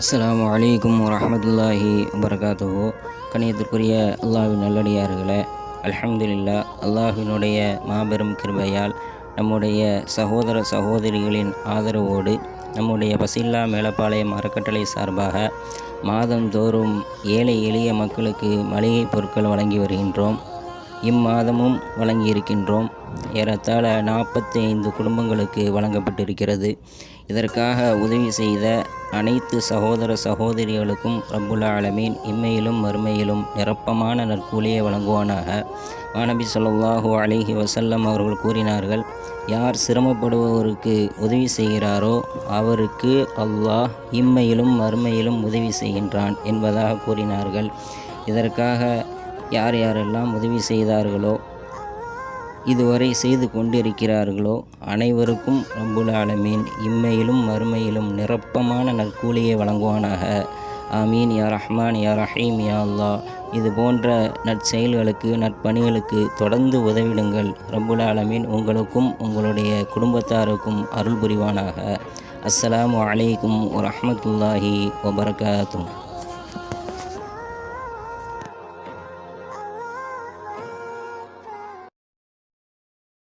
அஸ்ஸலாமு அலைக்கும் வரஹ்மத்துல்லாஹி வபரகாத்துஹு. கணியத்திற்குரிய அல்லாஹ்வின் நல்லடியார்களே, அல்ஹம்துலில்லாஹ். அல்லாஹ்வினுடைய மாபெரும் கிருபையால் நம்முடைய சகோதர சகோதரிகளின் ஆதரவோடு நம்முடைய பசில்லா மேலப்பாளையம் அறக்கட்டளை சார்பாக மாதந்தோறும் ஏழை எளிய மக்களுக்கு மளிகை பொருட்கள் வழங்கி வருகின்றோம். இம்மாதமும் வழங்கியிருக்கின்றோம். ஏறத்தாழ 45 குடும்பங்களுக்கு வழங்கப்பட்டிருக்கிறது. இதற்காக உதவி செய்த அனைத்து சகோதர சகோதரிகளுக்கும் ரப்புல் ஆலமீன் இம்மையிலும் மறுமையிலும் நிரப்பமான நற்கூலியை வழங்குவானாக. நபி ஸல்லல்லாஹு அலைஹி வஸல்லம் அவர்கள் கூறினார்கள், யார் சிரமப்படுபவருக்கு உதவி செய்கிறாரோ அவருக்கு அல்லாஹ் இம்மையிலும் மறுமையிலும் உதவி செய்கின்றான் என்பதாக கூறினார்கள். இதற்காக யார் யாரெல்லாம் உதவி செய்தார்களோ, இதுவரை செய்து கொண்டிருக்கிறார்களோ அனைவருக்கும் ரப்புல் ஆலமீன் இம்மையிலும் மறுமையிலும் நிரப்பமான நற்கூலியை வழங்குவானாக. ஆமீன் யா ரஹ்மான் யா ரஹீம் யா அல்லாஹ். இது போன்ற நற்செயல்களுக்கு நற்பணிகளுக்கு தொடர்ந்து உதவிடுங்கள். ரப்புல் ஆலமீன் உங்களுக்கும் உங்களுடைய குடும்பத்தாருக்கும் அருள் புரிவானாக. அஸ்ஸலாமு அலைக்கும் வரஹ்மத்துல்லாஹி வபரகாத்துஹு.